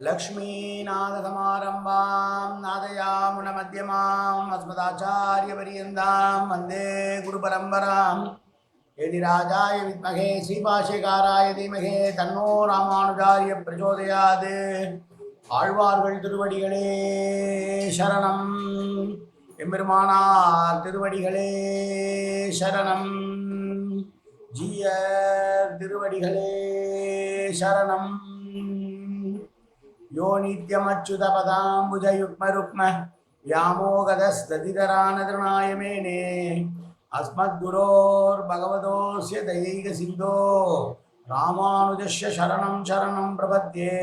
लक्ष्मीनाथसमारम्भां नादयामुनमध्यमाम् अस्मदाचार्यपर्यन्तां वन्दे गुरुपरम्पराम् यदिराजाय विद्महे श्रीभाष्यकाराय धीमहि तन्नो रामानुजाय प्रचोदयात् ஆழ்வார்கள் திருவடிகளே சரணம் எம்பெருமானார் திருவடிகளே சரணம் ஜீயர் திருவடிகளே சரணம் यो नित्यमच्युतपदाम्बुजयुग्मरुक्म व्यामोगदस्तदितरानतृणाय मेने अस्मद्गुरोर्भगवतोऽस्य दयैकसिन्धो रामानुजस्य शरणं शरणं प्रपद्ये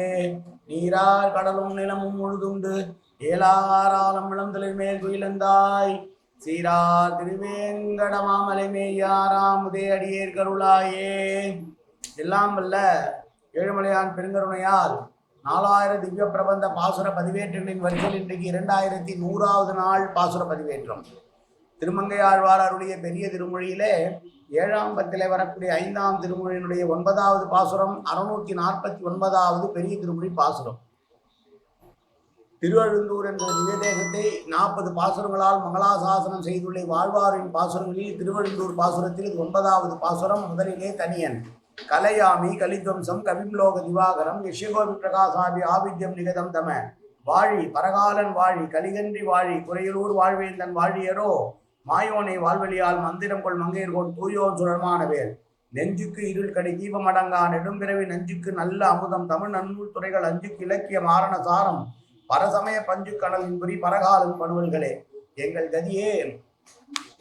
நீரார் கடலும் நிலமும் முழுதுண்டு ஏலாராலம் இளந்தலை மேல் குயிலந்தாய் சீரார் திருவேங்கடமாமலை மேயாராம் உதயடியேர் கருளாயே. எல்லாம் வல்ல ஏழுமலையான் பெருங்கருணையால் 4000 திவ்ய பிரபந்த பாசுர பதிவேற்றங்களின் வரிசையில் இன்றைக்கு 2100வது நாள் பாசுர பதிவேற்றம். திருமங்கையாழ்வார் அருடைய பெரிய திருமொழியிலே 7ஆம் பத்திலே வரக்கூடிய 5ஆம் திருமொழியினுடைய 9வது பாசுரம் 649வது பெரிய திருமொழி பாசுரம். திருவழுந்தூர் என்ற திவ்யதேசத்தை 40 பாசுரங்களால் மங்களாசாசனம் செய்துள்ள வாழ்வாரின் பாசுரங்களில் திருவழுந்தூர் பாசுரத்தில் 9வது பாசுரம். முதலிலே தனியன் கலையாமி கலித்வம்சம் கவிம்லோக திவாகரம் யஷ்யகோபி பிரகாசாபி ஆவித்யம் நிகதம் தம வாழி பரகாலன் வாழி கலிகன்றி வாழி குறையலூர் வாழ்வேந்தன் வாழியரோ மாயோனை வாழ்வெளியால் மந்திரம் கொள் மங்கையர்கோன் தூயோன் சுழமானவேல் நெஞ்சுக்கு இருள் கடி தீபமடங்கா நெடும்பிறவி நஞ்சுக்கு நல்ல அமுதம் தமிழ் நன்னூல் துறைகள் அஞ்சுக்கு இலக்கிய மாரண சாரம் பரசமய பஞ்சு கணலின் புரி பரகாலன் பணுவல்களே எங்கள் கதியே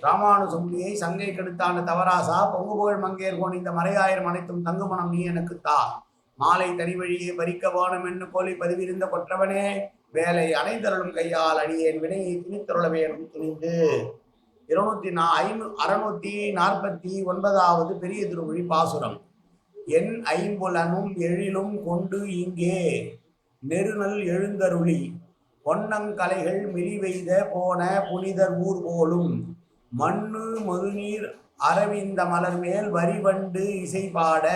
ராமானுசமுனியை சங்கை கெடுத்தான தவராசா பொங்குபுகழ் மங்கையர்கோன் இந்த மறையாயிரம் அனைத்தும் தங்குமணம் நீ எனக்கு தா மாலை தனிவழியே பறிக்க வேணும் என்று கோலி பதிவிருந்த கொற்றவனே வேலை அனைத்தருளும் கையால் அடியேன் வினையை துணித்தருள வேணும் துணிந்து. 649வது பெரிய திருமொழி பாசுரம். என் ஐம்புலனும் எழிலும் கொண்டு இங்கே நெருநல் எழுந்தருளி பொன்னங்கலைகள் மிளிவெய்த போன புனிதர் ஊர் போலும் மண்ணு மதுநீர் அரவிந்த மலர் மேல் வரிவண்டு இசைபாட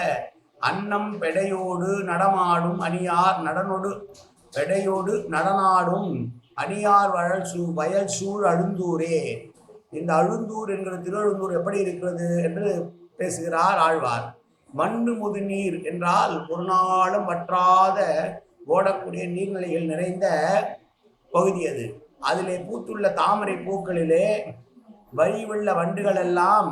அன்னம் பெடையோடு நடமாடும் அணியார் நடனொடு பெடையோடு நடனாடும் அணியார் வயல் சூழ் அழுந்தூரே. இந்த அழுந்தூர் என்கிற திருவழுந்தூர் எப்படி இருக்கிறது என்று பேசுகிறார் ஆழ்வார். மண்ணு முதுநீர் என்றால் ஒரு நாளும் வற்றாத ஓடக்கூடிய நீர்நிலைகள் நிறைந்த பகுதி அது. அதிலே பூத்துள்ள தாமரை பூக்களிலே வழிவுள்ள வண்டுகள் எல்லாம்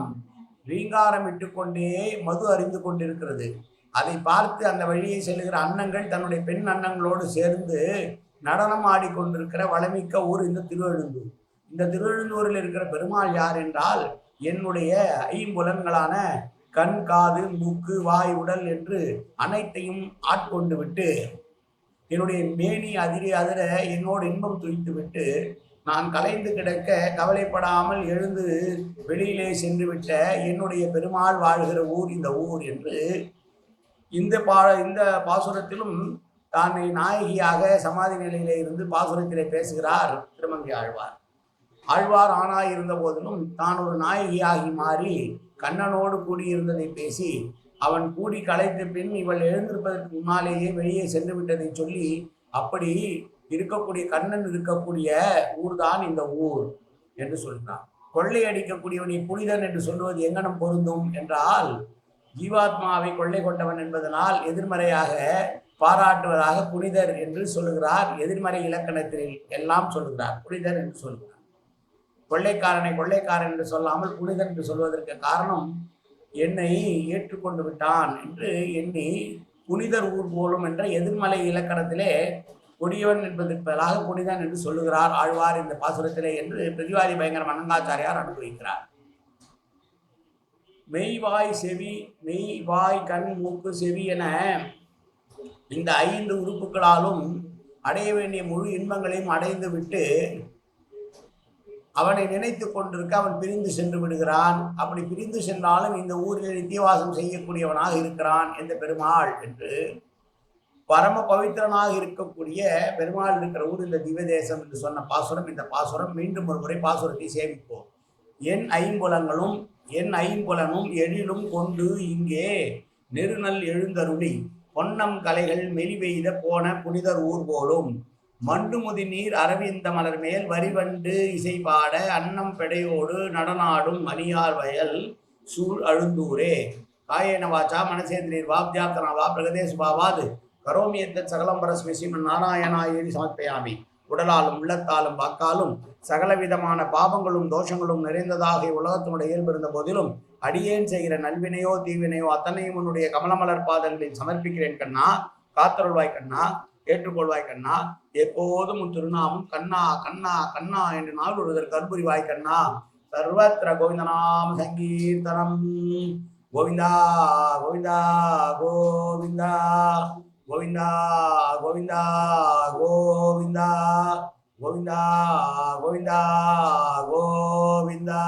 ரீங்காரம் இட்டு கொண்டே மது அறிந்து கொண்டிருக்கிறது. அதை பார்த்து அந்த வழியை செல்லுகிற அன்னங்கள் தன்னுடைய பெண் அன்னங்களோடு சேர்ந்து நடனம் ஆடிக்கொண்டிருக்கிற வளமிக்க ஊர் இந்த திருவழுந்தூர். இந்த திருவழுந்தூரில் இருக்கிற பெருமாள் யார் என்றால் என்னுடைய ஐம்புலன்களான கண் காது மூக்கு வாய் உடல் என்று அனைத்தையும் ஆட்கொண்டு விட்டு என்னுடைய மேனி அதிர என்னோடு இன்பம் துய்த்து விட்டு நான் கலைந்து கிடக்க கவலைப்படாமல் எழுந்து வெளியிலே சென்று விட்ட என்னுடைய பெருமாள் வாழ்கிற ஊர் இந்த ஊர் என்று இந்த பாசுரத்திலும் தானை நாயகியாக சமாதி நிலையிலே இருந்து பாசுரத்திலே பேசுகிறார் திருமங்கை ஆழ்வார். ஆழ்வார் ஆணாய் இருந்த போதிலும் தான் ஒரு நாயகியாகி மாறி கண்ணனோடு கூடியிருந்ததை பேசி அவன் கூடி கலைத்த பின் இவள் எழுந்திருப்பதற்கு முன்னாலேயே வெளியே சென்று விட்டதை சொல்லி அப்படி இருக்கக்கூடிய கண்ணன் இருக்கக்கூடிய ஊர்தான் இந்த ஊர் என்று சொல்கிறான். கொள்ளை அடிக்கக்கூடியவனை புனிதன் என்று சொல்வது எங்கனம் பொருந்தும் என்றால் ஜீவாத்மாவை கொள்ளை கொண்டவன் என்பதனால் எதிர்மறையாக பாராட்டுவதாக புனிதர் என்று சொல்லுகிறார். எதிர்மறை இலக்கணத்தில் எல்லாம் சொல்லுகிறார், புனிதர் என்று சொல்கிறார். கொள்ளைக்காரனை கொள்ளைக்காரன் என்று சொல்லாமல் புனிதன் என்று சொல்வதற்கு காரணம் என்னை ஏற்றுக்கொண்டு விட்டான் என்று எண்ணி புனிதர் ஊர் போலும் என்ற எதிர்மலை இலக்கணத்திலே கொடியவன் என்பதற்கு பதிலாக புனிதன் என்று சொல்லுகிறார் ஆழ்வார் இந்த பாசுரத்திலே என்று பிரதிவாதி பயங்கர அனங்காச்சாரியார் அனுபவிக்கிறார். மெய்வாய் செவி மெய்வாய் கண் மூக்கு செவி என இந்த 5 உறுப்புகளாலும் அடைய வேண்டிய முழு இன்பங்களையும் அடைந்து விட்டு அவனை நினைத்து கொண்டிருக்க அவன் பிரிந்து சென்று விடுகிறான். அப்படி பிரிந்து சென்றாலும் இந்த ஊரில் நித்தியவாசம் செய்யக்கூடியவனாக இருக்கிறான் என்ற பெருமாள் என்று பரம பவித்திரனாக இருக்கக்கூடிய பெருமாள் இருக்கிற ஊர் இந்த திவ்ய தேசம் என்று சொன்ன பாசுரம். இந்த பாசுரம் மீண்டும் ஒரு முறை பாசுரத்தை சேவிப்போம். என் ஐம்புலனும் எழிலும் கொண்டு இங்கே நெருநல் எழுந்தருளி பொன்னம் கலைகள் மெலிவெய்த போன புனிதர் ஊர் போலும் மண்டுமுதி நீர் அரவிந்த மலர் மேல் வரிவண்டு இசை பாட அன்னம் பெடையோடு நடனாடும் மணியார் வயல் சூழ் அழுந்தூரே காயேன வாச்சா மனசேந்திரீர் வாப்தியாப்தனா வா பிரகதேசுபாவாது கரோமியத்த சகலம் பரஸ்மி ஸ்ரீமன் நாராயணாயேரி சமர்ப்பயாமி. உடலாலும் உள்ளத்தாலும் வாக்காலும் சகலவிதமான பாவங்களும் தோஷங்களும் நிறைந்ததாக உலகத்தினுடைய இயல்பு இருந்த போதிலும் அடியேன் செய்கிற நல்வினையோ தீவினையோ அத்தனையும் உன்னுடைய கமலமலர் பாதங்களில் சமர்ப்பிக்கிறேன் கண்ணா. காத்தருள்வாய் கண்ணா, ஏற்றுக்கொள்வாய் கண்ணா. எப்போதும் உன் திருநாமம் கண்ணா கண்ணா கண்ணா என்று நாள் ஒருவர் கற்புரிவாய் கண்ணா. சர்வத்திர கோவிந்தநாம சங்கீர்த்தனம். கோவிந்தா கோவிந்தா கோவிந்தா கோவிந்தா கோவிந்தா கோவிந்தா கோவிந்தா கோவிந்தா கோவிந்தா.